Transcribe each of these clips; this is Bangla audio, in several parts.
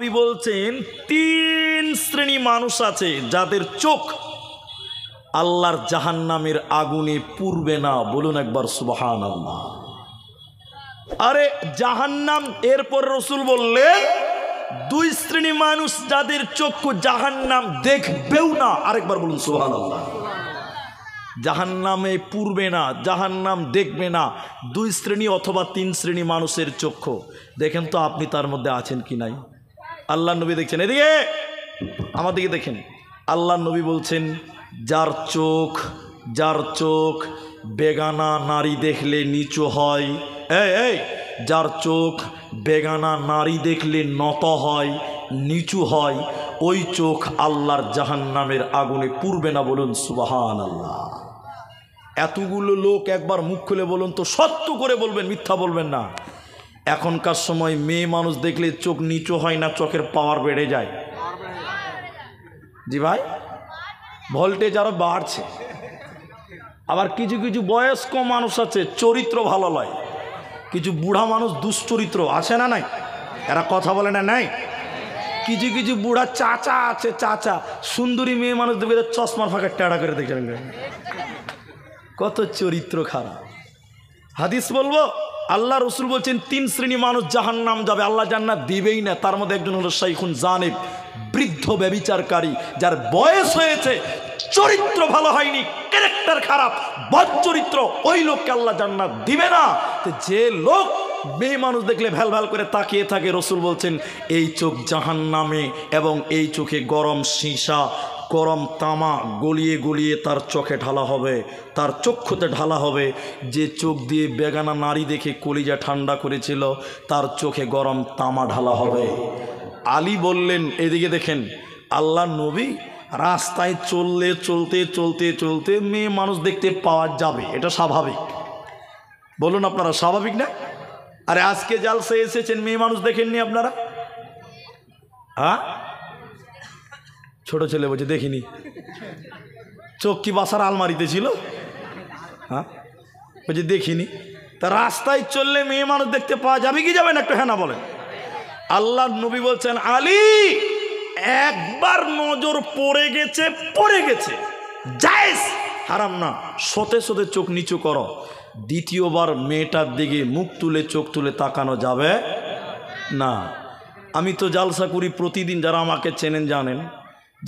নবী বলছেন তিন শ্রেণী মানুষ আছে যাদের চোখ আল্লাহর জাহান্নামের আগুনে পুড়বে না। বলুন একবার সুবহানাল্লাহ। আরে জাহান্নাম, এরপর রাসূল বললেন দুই শ্রেণী মানুষ যাদের চক্ষু জাহান্নাম দেখবেও না। আরেকবার বলুন সুবহানাল্লাহ। জাহান্নামে পুড়বে না, জাহান্নাম দেখবে না, দুই শ্রেণী অথবা তিন শ্রেণী মানুষের চক্ষু। দেখেন তো আপনি তার মধ্যে আছেন কি নাই। আল্লাহ নবী দেখছেন, এদিকে আমার দিকে দেখেন। আল্লাহ নবী বলছেন যার চোখ বেগানা নারী দেখলে নিচু হয়, এই যার চোখ বেগানা নারী দেখলে নত হয়, নিচু হয়, ওই চোখ আল্লাহর জাহান্নামের আগুনে পুড়বে না। বলুন সুবহানাল্লাহ। এতগুলো লোক একবার মুখ খুলে বলুন তো, সত্য করে বলবেন, মিথ্যা বলবেন না। এখনকার সময় মেয়ে মানুষ দেখলে চোখ নিচু হয় না, চোখের পাওয়ার বেড়ে যায়। জি ভাই, ভোল্টেজ আরো বাড়ছে। আবার কিছু কিছু বয়স্ক মানুষ আছে চরিত্র ভালো নয়, কিছু বুড়া মানুষ দুশ্চরিত্র আছে না নাই? এরা কথা বলে না নাই? কিছু কিছু বুড়া চাচা আছে, চাচা সুন্দরী মেয়ে মানুষ দেখে চশমার ফাঁকে টেড়া করে দেখেন, কত চরিত্র খারাপ। হাদিস বলবো, আল্লাহ রসুল বলছেন তিন শ্রেণী মানুষ জাহান্নাম যাবে, আল্লাহ জান্নাত দিবেই না। তার মধ্যে একজন হলো শাইখুন জানিব, বৃদ্ধ ব্যভিচারকারী, যার বয়স হয়েছে, চরিত্র ভালো হয়নি, ক্যারেক্টার খারাপ, বদ চরিত্র, ওই লোককে আল্লাহ জান্নাত দিবে না। যে লোক মেয়ে মানুষ দেখলে ভ্যাল ভ্যাল করে তাকিয়ে থাকে, রসুল বলছেন এই চোখ জাহান্নামে, এবং এই চোখে গরম সীসা, গরম তামা গলিয়ে গলিয়ে তার চোখে ঢালা হবে, তার চক্ষুতে ঢালা হবে। যে চোখ দিয়ে বেগানা নারী দেখে কলিজা ঠান্ডা করেছিল, তার চোখে গরম তামা ঢালা হবে। আলী বললেন, এদিকে দেখেন, আল্লাহ নবী রাস্তায় চলতে মেয়ে মানুষ দেখতে পাওয়া যাবে, এটা স্বাভাবিক। বলুন আপনারা স্বাভাবিক না? আরে আজকে জালসা এসেছেন, মেয়ে মানুষ দেখেননি আপনারা? হ্যাঁ, ছোট ছেলে বলছে দেখিনি। চোখ কি বাসার আলমারিতে ছিল? হ্যাঁ, বলছে দেখিনি। তা রাস্তায় চললে মেয়ে মানুষ দেখতে পাওয়া যাবে কি যাবে না? একটু হ্যাঁ না বলেন। আল্লাহ নবী বলছেন আলী, একবার নজর পড়ে গেছে, জায়েজ, হারাম না। সতে চোখ নিচু করো। দ্বিতীয়বার মেয়েটার দিকে মুখ তুলে চোখ তুলে তাকানো যাবে না। আমি তো জালসা করি প্রতিদিন, যারা আমাকে চেনেন জানেন।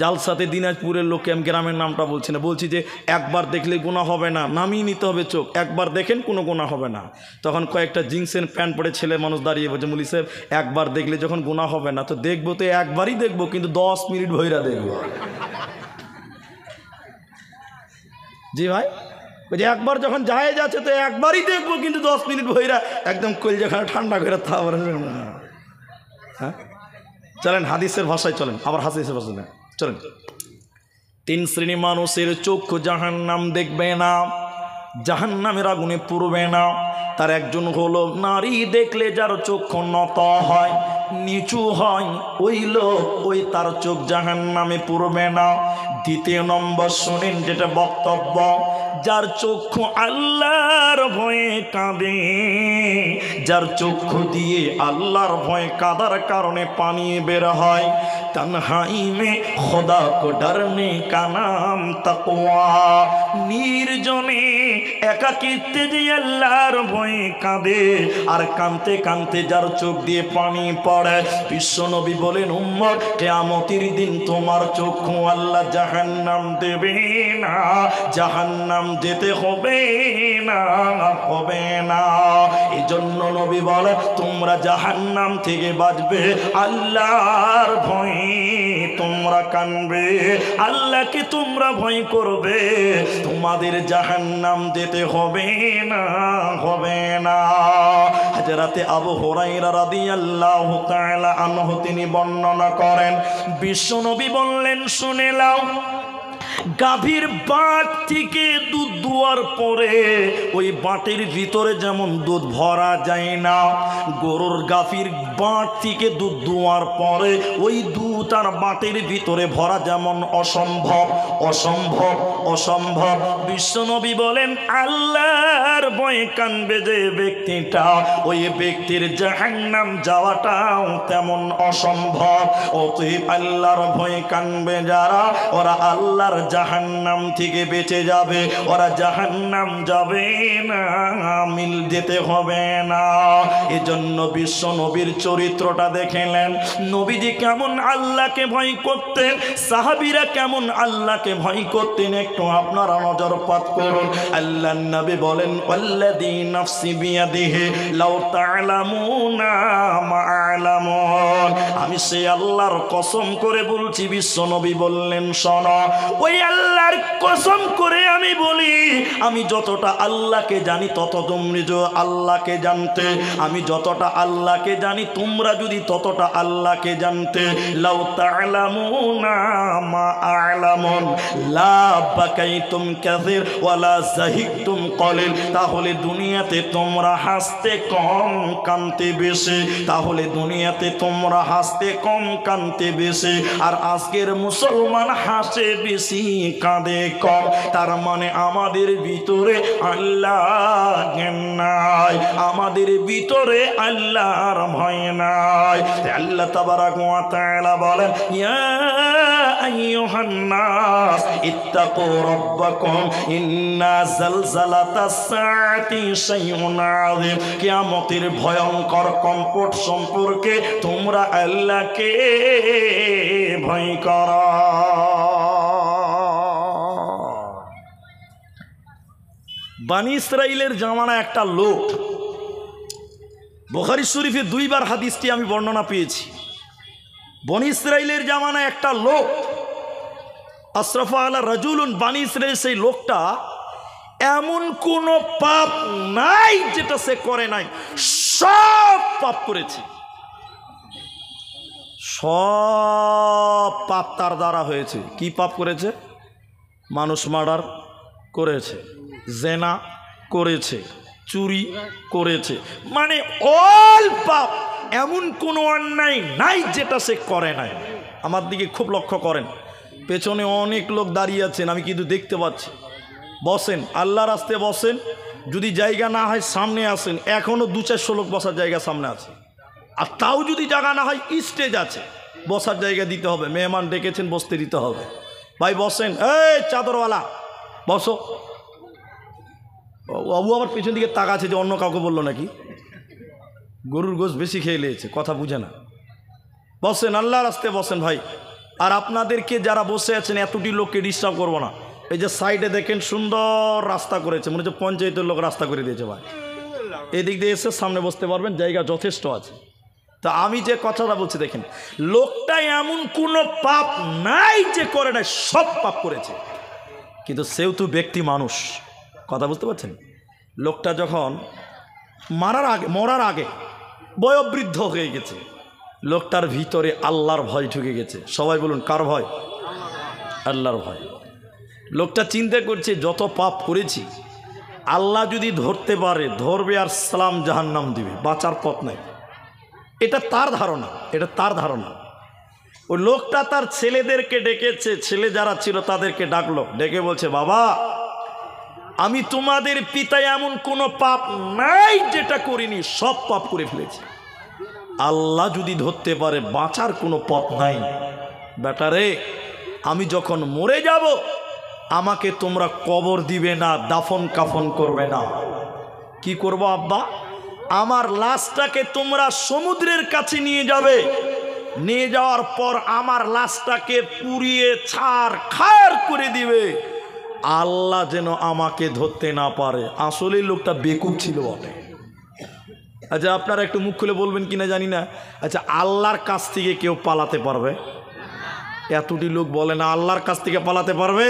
জালসাতে দিনাজপুরের লোককে, আমি গ্রামের নামটা বলছি না, বলছি যে একবার দেখলে গুনাহ হবে না, নামিয়ে নিতে হবে চোখ। একবার দেখেন কোনো গুনাহ হবে না। তখন কয়েকটা জিন্সের প্যান্ট পরে ছেলে মানুষ দাঁড়িয়ে বলছে, মুলি সাহেব একবার দেখলে যখন গুনাহ হবে না, তো দেখবো তো একবারই দেখবো, কিন্তু 10 মিনিট ভৈরা দেখবো। জি ভাই, বলছে একবার যখন জায়েজ আছে তো একবারই দেখবো, কিন্তু 10 মিনিট ভৈরা একদম কলজাখানা ঠান্ডা করে তারপরে। হ্যাঁ, চলেন হাদিসের ভাষায় চলেন, আবার হাদিসের ভাষায় চলেন। তিন শ্রেণী মানুষের চক্ষু জাহান্নাম দেখবে না, জাহান্নামের আগুনে পুড়বে না। তার একজন হলো নারী দেখলে যার চক্ষু নত হয়, নিচু হয়, ওই লোক, ওই তার চোখ জাহান্নামে পুড়বে না। দ্বিতীয় নম্বর শুনেন যেটা বক্তব্য, যার চক্ষু আল্লাহর ভয়ে কাঁদে, যার চক্ষু দিয়ে আল্লাহর ভয়ে কাঁদার কারণে পানি বের হয়। তনহাই মে খোদা কো ডরনে কা নাম তাকওয়া, নির্জনে একাকিত্বে যে আল্লাহর ভয়ে কাঁদে, আর কাঁদতে কাঁদতে যার চোখ দিয়ে পানি পড়ে। বিশ্বনবী বলেন, উম্মত কিয়ামতের দিন তোমার চক্ষু আল্লাহ জাহান্নাম দেবে না, জাহান্নাম যেতে হবে না, হবে না। এই জন্য নবী বলে, তোমরা জাহান্নাম থেকে বাঁচবে আল্লাহর ভয়ে, তোমরা কাঁদবে, আল্লাহকে তোমরা ভয় করবে, তোমাদের জাহান্নাম যেতে হবে না, হবে না। হযরতে আবু হুরায়রা রাদিয়াল্লাহু তাআলা আনহু তিনি বর্ণনা করেন, বিশ্বনবী বললেন, শুনে নাও, গাভীর বাট থেকে দুধ দুয়ার পরে ওই বাটের ভিতরে যেমন দুধ ভরা যায় না, গরুর গাভীর বাট থেকে দুধ দুয়ার পরে ওই দুধ আর বাটের ভিতরে ভরা যেমন অসম্ভব অসম্ভব অসম্ভব। বিশ্বনবী বলেন আল্লাহর ভয়ে কানবে যে ব্যক্তিটা, ওই ব্যক্তির জাহান্নাম যাওয়াটাও তেমন অসম্ভব। অতএব আল্লাহর ভয়ে কানবে যারা, ওরা আল্লাহর জাহান্নাম থেকে বেঁচে যাবে, ওরা জাহান্নাম যাবে না, মিল যেতে হবে না। এজন্য বিশ্ব নবীর চরিত্রটা দেখলেন, নবীজি কেমন আল্লাহকে ভয় করতেন, সাহাবীরা কেমন আল্লাহকে ভয় করতেন, একটু আপনারা নজরপাত করুন। আল্লাহর নবী বলেন ওয়াল্লাযী নাফসি বিয়াদিহি লাউ তা'লামুনা মা আ'লামুন, আমি সেই আল্লাহর কসম করে বলছি। বিশ্ব নবী বললেন শোনো, ওই আল্লাহর কসম করে আমি বলি, আমি যতটা আল্লাহকে জানি তত তোমরা আল্লাহকে জানতে, আমি যতটা আল্লাহকে জানি তোমরা যদি ততটা আল্লাহকে জানতে। লাউ তা'লামুনা মা আ'লামুন লা বাকাইতুম কাসীর ওয়ালা যাহিকতুম কলিল, তাহলে দুনিয়াতে তোমরা হাসতে কম কাঁদতে বেশি, তাহলে দুনিয়াতে তোমরা হাসতে কম কাঁদতে বেশি। আর আজকের মুসলমান হাসে বেশি কাঁদে কম, তার মানে আমাদের ভিতরে আল্লাহ জ্ঞান নাই, আমাদের ভিতরে আল্লাহর ভয় নাই। আল্লাহ তাবারাক ওয়া তাআলা বলেন ইয়া আইয়ুহান নাস ইত্তাকু রাব্বাকুম ইন্না যালযালাতাস সাআতি শাইউন আযীম, কিয়ামতের ভয়ঙ্কর কম্পট সম্পর্কে তোমরা আল্লাহকে ভয় করো। বানি ইসরাইলের জামানা একটা লোক, বুখারী শরীফে দুইবার হাদিসটি আমি বর্ণনা পেয়েছি। বনি ইসরাইলের জামানায় একটা লোক, আশরাফা আলা রাজুলুন, বানি ইসরাইল, সেই লোকটা এমন কোনো পাপ নাই যেটা সে করে নাই, সব পাপ করেছে, সব পাপ তার দ্বারা হয়েছে। কি পাপ করেছে? মানুষ মার্ডার করেছে, জেনা করেছে, চুরি করেছে, মানে অল পাপ, এমন কোনো অন্যায় নাই যেটা সে করে নাই। আমার দিকে খুব লক্ষ্য করেন, পেছনে অনেক লোক দাঁড়িয়ে আছেন, আমি কিন্তু দেখতে পাচ্ছি। বসেন, আল্লাহর রাস্তায় বসেন, যদি জায়গা না হয় সামনে আসেন, এখনও 200-400 লোক বসার জায়গা সামনে আছে। আর তাও যদি জায়গা না হয় স্টেজ আছে, বসার জায়গা দিতে হবে, মেহমান ডেকেছেন বসতে দিতে হবে। ভাই বসেন, এই চাদরওয়ালা বসো। বাবু আবার পেছন দিকে তাকাচ্ছে যে অন্য কাউকে বললো নাকি, গরুর গোশ বেশি খেয়ে নিয়েছে, কথা বুঝে না। বসেন, আল্লাহর রাস্তায় বসেন ভাই। আর আপনাদেরকে যারা বসে আছেন এতটি লোককে ডিস্টার্ব করবো না। এই যে সাইডে দেখেন সুন্দর রাস্তা করেছে, মনে হচ্ছে পঞ্চায়েতের লোক রাস্তা করে দিয়েছে ভাই। এদিক দিয়ে এসে সামনে বসতে পারবেন, জায়গা যথেষ্ট আছে। তা আমি যে কথাটা বলছি দেখেন, লোকটা এমন কোনো পাপ নাই যে করে নাই, সব পাপ করেছে, কিন্তু সেও তো ব্যক্তি মানুষ। কথা বুঝতে পারছেন? লোকটা যখন মরার আগে বয়োবৃদ্ধ হয়ে গেছে, লোকটার ভিতরে আল্লাহর ভয় ঢুকে গেছে। সবাই বলুন কার ভয়? আল্লাহর ভয়। লোকটা চিন্তা করছে যত পাপ করেছি আল্লাহ যদি ধরতে পারে, ধরবে আর সালাম জাহান্নাম দিবে, বাঁচার পথ নাই। এটা তার ধারণা, এটা তার ধারণা। ওই লোকটা তার ছেলেদেরকে ডেকেছে, ছেলে যারা ছিল তাদেরকে ডাকলো, ডেকে বলছে বাবা, আমি তোমাদের পিতা এমন কোনো পাপ নাই যেটা করিনি, সব পাপ করে ফেলেছি। আল্লাহ যদি ধরতে পারে বাঁচার কোনো পথ নাই। বেটারে, আমি যখন মরে যাব আমাকে তোমরা কবর দিবে না, দাফন কাফন করবে না। কি করবো আব্বা? আমার লাশটাকে তোমরা সমুদ্রের কাছে নিয়ে যাবে, নিয়ে যাওয়ার পর আমার লাশটাকে পুড়িয়ে ছাড়খাড় করে দিবে, আল্লাহ যেন আমাকে ধরতে না পারে। আসলে লোকটা বেকুব ছিল বটে। আচ্ছা, আপনারা একটু মুখ খুলে বলবেন কিনা জানি না, আচ্ছা আল্লাহর কাছ থেকে কেউ পালাতে পারবে? এতটি লোক বলে না আল্লাহর কাছ থেকে পালাতে পারবে।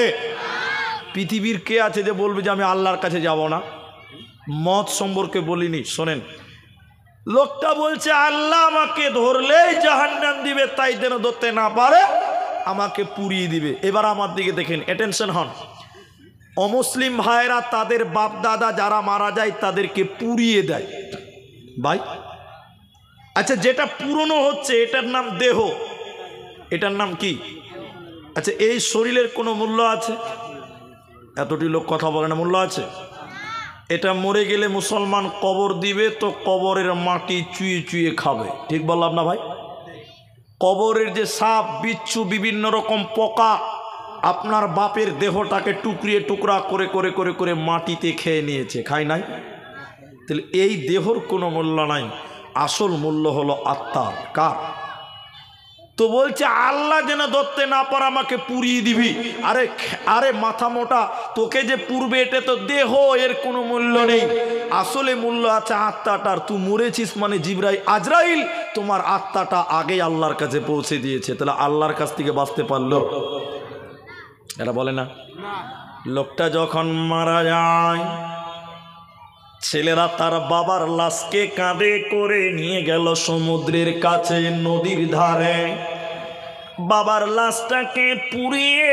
পৃথিবীর কে আছে যে বলবে যে আমি আল্লাহর কাছে যাব না? মত সম্পর্কে বলিনি, শোনেন। লোকটা বলছে আল্লাহ আমাকে ধরলেই জাহান্নাম দিবে, তাই যেন ধরতে না পারে, আমাকে পুড়িয়ে দিবে। এবার আমার দিকে দেখেন, অ্যাটেনশন হন। অমুসলিম ভাইয়েরা তাদের বাপ দাদা যারা মারা যায় তাদেরকে পুড়িয়ে দেয় ভাই। আচ্ছা, যেটা পুরনো হচ্ছে এটার নাম দেহ, এটার নাম কি? আচ্ছা, এই শরীরের কোনো মূল্য আছে? এতটি লোক কথা বলে না, মূল্য আছে? এটা মরে গেলে মুসলমান কবর দিবে তো কবরের মাটি চুয়ে চুয়ে খাবে, ঠিক বললাম না ভাই? কবরের যে সাপ বিচ্ছু বিভিন্ন রকম পোকা আপনার বাপের দেহটাকে টুকরিয়ে টুকরা করে করে করে করে মাটিতে খেয়ে নিয়েছে, খায় নাই? তাহলে এই দেহর কোনো মূল্য নাই, আসল মূল্য হলো আত্মার। কার? তো বলছে আল্লাহ যেন ধরতে না পারে আমাকে পুড়িয়ে দিবি। আরে আরে মাথা মোটা, তোকে যে পুড়বে এটা তো দেহ, এর কোনো মূল্য নেই। আসলে মূল্য আছে আত্মাটার। তুই মরেছিস মানে আজরাইল তোমার আত্মাটা আগে আল্লাহর কাছে পৌঁছে দিয়েছে। তাহলে আল্লাহর কাছ থেকে বাঁচতে পারলো? এরা বলে না। লোকটা যখন মারা যায়, ছেলেরা তার বাবার লাশকে কাঁধে করে নিয়ে গেল সমুদ্রের কাছে, নদীর ধারে। বাবার লাশটাকে পুড়িয়ে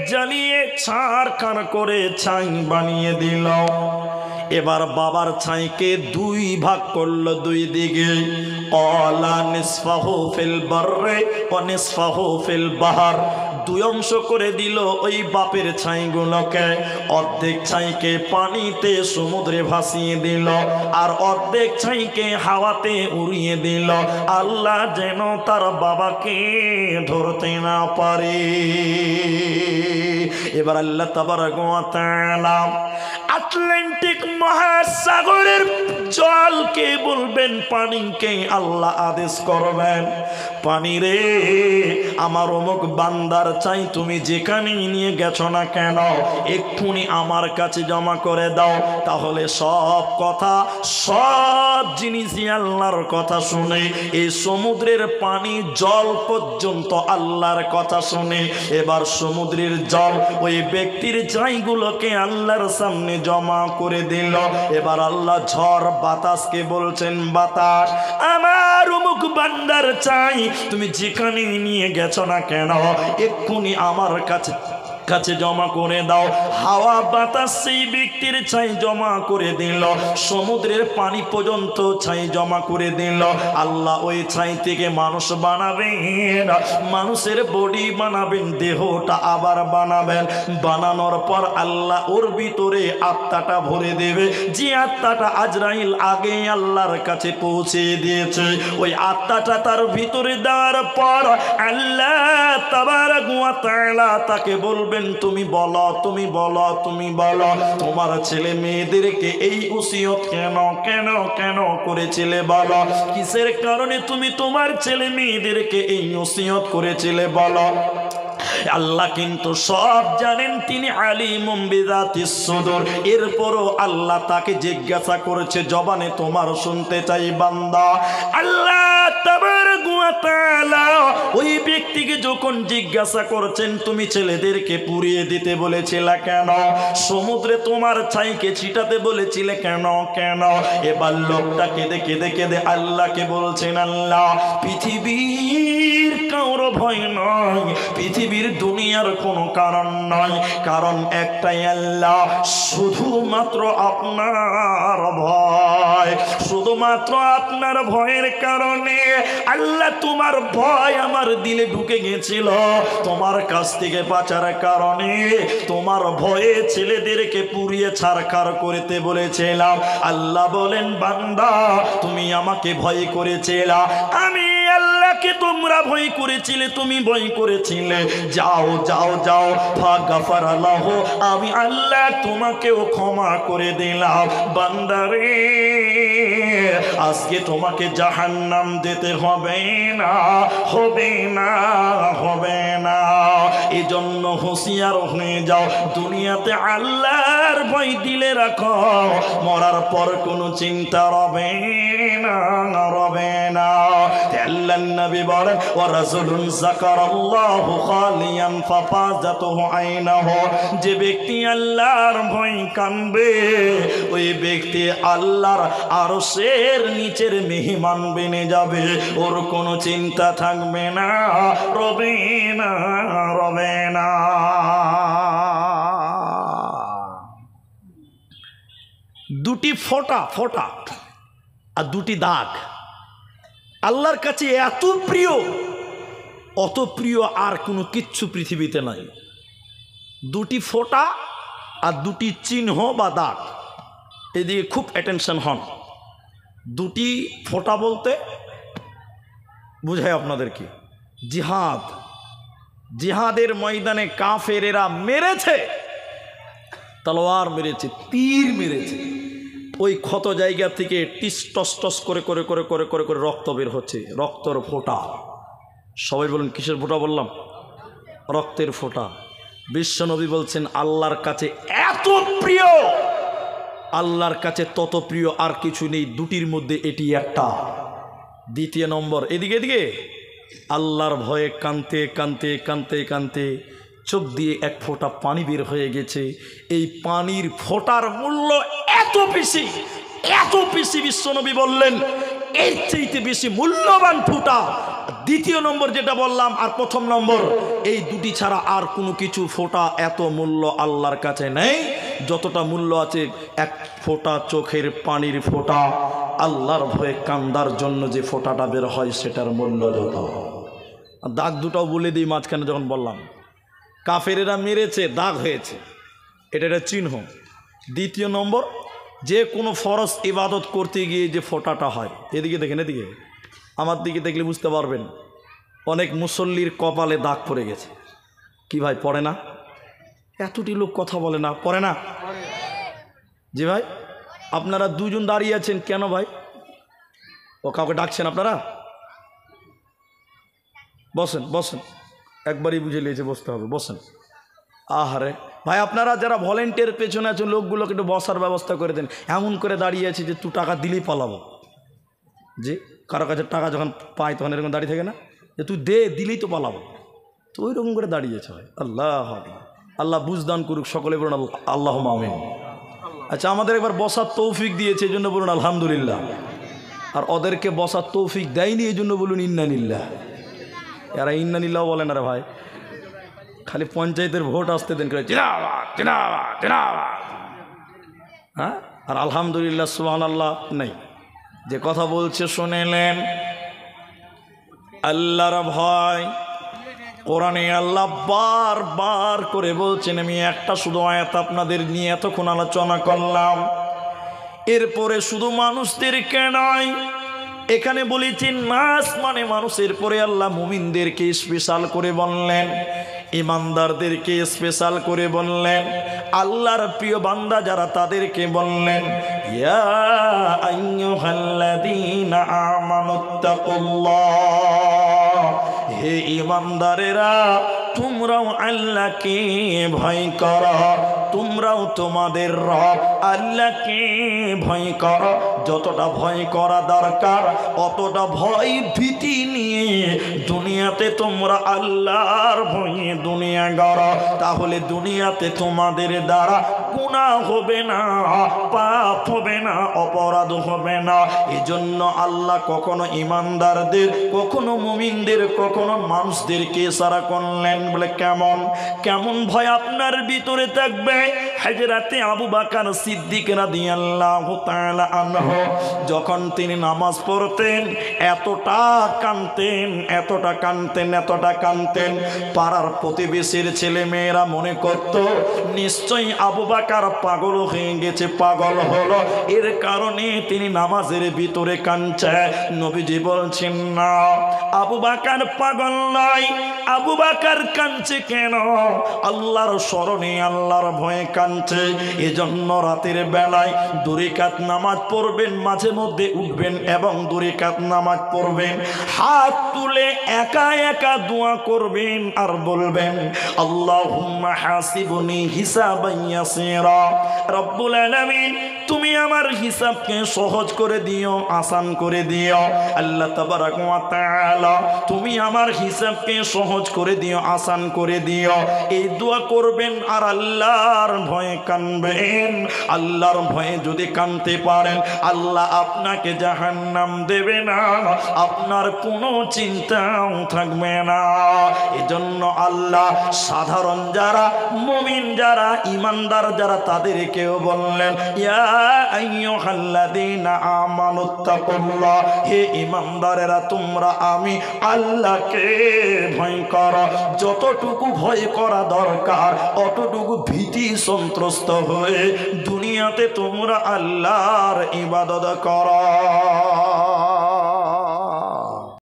জ্বালিয়ে ছারখার করে ছাই বানিয়ে দিল। এবার বাবার ছাইকে দুই ভাগ করলো, দুই দিকে। ক্বালা নিসফাহু ফিল বাররি ওয়া নিসফাহু ফিল বাহর। দুই অংশ করে দিল ওই বাপের ছাইগুলোকে। অর্ধেক ছাইকে পানিতে সমুদ্রে ভাসিয়ে দিল, আর অর্ধেক ছাইকে হাওয়াতে উড়িয়ে দিল, আল্লাহ যেন তার বাবাকে ধরতে না পারে। এবার আল্লাহ তাবারাক ওয়া তাআলা আটলান্টিক মহাসাগরের জলকে বলবেন, পানিকে আল্লাহ আদেশ করবেন, পানি রে আমার অমুক বান্দার চাই তুমি যেখানে নিয়ে গেছো না কেন এক্ষুনি আমার কাছে জমা করে দাও। তাহলে সব কথা, সব জিনিসই আল্লাহর কথা শুনে, এই সমুদ্রের পানি জল পর্যন্ত আল্লাহর কথা শুনে এবার সমুদ্রের জল ওই ব্যক্তির চাইগুলোকে আল্লাহর সামনে জমা করে দিল। এবার আল্লাহ ঝড় বাতাসকে বলছেন, বাতাস আমার অমুক বান্দার চাই তুমি যেখানে নিয়ে গেছো না কেন এক্ষুনি আমার কাছে জমা করে দাও। হাওয়া বাতাস সেই ব্যক্তির ছাই জমা করে দিল, সমুদ্রের পানি পর্যন্ত ছাই জমা করে দিল। আল্লাহ ওই ছাই থেকে মানুষ বানাবেন, মানুষের বডি বানাবেন, দেহটা আবার বানাবেন। বানানোর পর আল্লাহ ওর ভিতরে আত্মাটা ভরে দেবে, যে আত্মাটা আজরাইল আগে আল্লাহর কাছে পৌঁছে দিয়েছে। ওই আত্মাটা তার ভিতরে দেওয়ার পর আল্লাহ তাবারাক ওয়া তাআলা তাকে বলবেন, তুমি বলো, তুমি বলো, তুমি বলো তোমার ছেলে মেয়েদেরকে এই ওসিয়ত কেন কেন কেন করেছিলে বলো, কিসের কারণে তুমি তোমার ছেলে মেয়েদেরকে এই ওসিয়ত করেছিলে বলো। আল্লাহ কিন্তু সব জানেন, তিনি আলিমুম বিযাতিস সুদূর। এরপরও আল্লাহ তাকে জিজ্ঞাসা করেছে, জবানে তোমার শুনতে চাই বান্দা। আল্লাহ তাবারাক ওয়া তাআলা ওই ব্যক্তিকে যখন জিজ্ঞাসা করছেন, তুমি ছেলেদেরকে পুড়িয়ে দিতে বলেছিলে কেন, সমুদ্রে তোমার ছাইকে ছিটাতে বলেছিলে কেন কেন। এবার লোকটা কেঁদে কেঁদে কেঁদে আল্লাহকে বলছেন, আল্লাহ পৃথিবীর কারো ভয় নয়, পৃথিবীর দুনিয়ার কোনো কারণ নয়, কারণ একটাই আল্লাহ, শুধুমাত্র আপনার ভয়, শুধুমাত্র আপনার ভয়ের কারণে আল্লাহ তোমার ভয় আমার দিলে ঢুকে গেছিল, তোমার কাছ থেকে বাঁচার কারণে তোমার ভয়ে ছেলেদেরকে পুড়িয়ে ছারখার করতে বলেছিলাম। আল্লাহ বলেন, বান্দা তুমি আমাকে ভয় করেছিলা, আমি আল্লাহকে তোমরা ভয় করেছিলে, তুমি ভয় করেছিলে, যাও যাও যাও ফাগাফারা লাহু, আমি আল্লাহ তোমাকেও ক্ষমা করে দিলাম। বান্দারে আজকে তোমাকে জাহান্নাম যেতে হবে না, হবে না, হবে না। এই জন্য হুঁশিয়ার হয়ে যাও, দুনিয়াতে আল্লাহর ভয় দিলে রাখো, মরার পর কোনো চিন্তা রবে না, রবে না। আল্লাহর নবী বলেন ওয়া রাজুলুন যাকারাল্লাহু খালিয়ান ফাফাজাতুহু আইনাহু, যে ব্যক্তি আল্লাহর ভয় কানবে ওই ব্যক্তি আল্লাহর আরশের নিচের মেহমান বেনে যাবে, ওর কোনো চিন্তা থাকবে না, রবে না, রবে না। দুটি ফোঁটা ফোঁটা আর দুটি দাগ আল্লাহর কাছে এত প্রিয়, অত প্রিয় আর কোনো কিচ্ছু পৃথিবীতে নাই। দুটি ফোঁটা আর দুটি চিহ্ন বা দাগ, এদিকে খুব অ্যাটেনশন হন। দুটি ফোঁটা বলতে বুঝায় আপনাদেরকে জিহাদ, জিহাদের ময়দানে কাফেরেরা মেরেছে, তলোয়ার মেরেছে, তীর মেরেছে, ওই ক্ষত জায়গা থেকে টিস টস টস করে করে করে করে করে করে রক্ত বের হচ্ছে, রক্তর ফোঁটা। সবাই বলুন কিসের ফোঁটা বললাম? রক্তের ফোঁটা। বিশ্বনবী বলছেন আল্লাহর কাছে এত প্রিয়, আল্লাহর কাছে তত প্রিয় আর কিছু নেই, দুটির মধ্যে এটি একটা। দ্বিতীয় নম্বর, এদিকে এদিকে আল্লাহর ভয়ে কানতে কানতে কানতে কানতে চোখ দিয়ে এক ফোঁটা পানি বের হয়ে গেছে। এই পানির ফোঁটার মূল্য এত বেশি, এত বেশি, বিশ্বনবী বললেন এর চাইতে বেশি মূল্যবান ফোঁটা দ্বিতীয় নম্বর যেটা বললাম আর প্রথম নম্বর, এই দুটি ছাড়া আর কোনো কিছু ফোঁটা এত মূল্য আল্লাহর কাছে নেই যতটা মূল্য আছে এক ফোঁটা চোখের পানির ফোঁটা। আল্লাহর ভয়ে কান্দার জন্য যে ফোঁটাটা বের হয় সেটার মূল্য যত। দাগ দুটাও বলে দিই মাঝখানে যখন বললাম কাফেরেরা মেরেছে, দাগ হয়েছে, এটা একটা চিহ্ন। দ্বিতীয় নম্বর, যে কোনো ফরজ ইবাদত করতে গিয়ে যে ফোঁটাটা হয়, এদিকে দেখেন, এদিকে আমার দিকে দেখলে বুঝতে পারবেন অনেক মুসল্লির কপালে দাগ পড়ে গেছে। কি ভাই পড়ে না? এতটি লোক কথা বলে না, পড়ে না? জি ভাই, আপনারা দুজন দাঁড়িয়ে আছেন কেন ভাই? ও কাউকে ডাকছেন আপনারা? বসেন বসেন, একবারই বুঝে নিয়েছে বসতে হবে, বসেন। আহারে ভাই, আপনারা যারা ভলেন্টিয়ার পেছনে আছেন লোকগুলোকে একটু বসার ব্যবস্থা করে দেন। এমন করে দাঁড়িয়ে আছে যে তুই টাকা দিলেই পালাবো। যে কারো কাছে টাকা যখন পাই তখন এরকম দাঁড়িয়ে থাকে না, যে তুই দে, দিলেই তো পালাবো, তো ওই রকম করে দাঁড়িয়েছে ভাই। আল্লাহ আল্লাহ বুঝদান করুক, সকলে বলুন আল্লাহ আমিন। আচ্ছা, আমাদের একবার বসার তৌফিক দিয়েছে এই জন্য বলুন আলহামদুলিল্লাহ, আর ওদেরকে বসার তৌফিক দেয়নি এই জন্য বলুন ইন্নানিল্লাহ। এরা ইন্নানিল্লাহ বলে না রে ভাই, খালি পঞ্চায়েতের ভোট আসতে দেন করে জিন্দাবাদ জিন্দাবাদ জিন্দাবাদ, হ্যাঁ, আর আলহামদুলিল্লাহ সুবহানাল্লাহ নেই। যে কথা বলছে শুনেলেন, আল্লাহর ভয় কোরআনে আল্লাহ বারবার করে বলছেন। আমি একটা শুধু আয়াত আপনাদের নিয়ে এতক্ষণ আলোচনা করলাম, এরপরে শুধু মানুষদেরকে নয়, এখানে বলেছেন নাস মানে মানুষের পরে আল্লাহ মুমিনদেরকে স্পেশাল করে বললেন, ইমানদারদেরকে স্পেশাল করে বললেন, আল্লাহর প্রিয় বান্দা যারা তাদেরকে বললেন ইয়া আইয়ুহাল্লাযীনা আমানুত্তাকুল্লাহ, হে ইমানদারেরা তোমরাও আল্লাহকে ভয় করো, তোমরাও তোমাদের রব আল্লাহকে ভয় করো। যতটা ভয় করা দরকার অতটা ভয় ভীতি নিয়ে দুনিয়াতে তোমরা আল্লাহর ভয়ে দুনিয়া গড়ো, তাহলে দুনিয়াতে তোমাদের দ্বারা গুনাহ হবে না, পাপ হবে না, অপরাধ হবে না। এজন্য আল্লাহ কখনো ইমানদারদের, কখনো মুমিনদের, কখনো মানুষদেরকে ইশারা করলেন বলে কেমন কেমন ভয় আপনার ভিতরে থাকবে। হযরতে আবু বকর সিদ্দিক রাদিয়াল্লাহু তাআলা আনহু যখন তিনি নামাজ পড়তেন এতটা কাঁদতেন, এতটা কাঁদতেন, এতটা কাঁদতেন, পাড়ার প্রতিবেশীর ছেলে মেয়েরা মনে করত নিশ্চয়ই আবু বকর বাকার পাগল হয়ে গেছে, পাগল হলো, এর কারণে তিনি নামাজের ভিতরে কাঁদছে। নবীজি বলছেন না, আবু বাকার পাগল নয়, আবু বাকার কাঁদছে কেন? আল্লাহর স্মরণে, আল্লাহর ভয়ে কাঁদছে। এজন্য রাতের বেলায় 2 রাকাত নামাজ পড়বেন, মাঝে মধ্যে উঠবেন এবং 2 রাকাত নামাজ পড়বেন, হাত তুলে একা একা দোয়া করবেন আর বলবেন আল্লাহুম্মা হাসিবনি হিসাবান ইয়াসীরা, রব্বুল আলামিন তুমি আমার হিসাবকে সহজ করে দিও, আসান করে দিও। আল্লাহ তাবারাক ওয়া তাআলা তুমি আমার হিসাবকে সহজ করে দিও, আসান করে দিও। এই দোয়া করবেন আর আল্লাহর ভয়ে কাঁদবেন। আল্লাহর ভয়ে যদি কাঁদতে পারেন, আল্লাহ আপনাকে জাহান্নাম দেবে না, আপনার কোনো চিন্তাও থাকবে না। এজন্য আল্লাহ সাধারণ যারা মুমিন, যারা ইমানদার যারা, তাদেরকেও বললেন ইয়া আইয়ুহাল্লাযীনা আমানুত্তাকুল্লাহ, হে ইমানদারেরা তোমরা আমি আল্লাহকে ভয় করো। যতটুকু ভয় করা দরকার অতটুকু ভীতি সন্ত্রস্ত হয়ে দুনিয়াতে তোমরা আল্লাহর ইবাদত করো।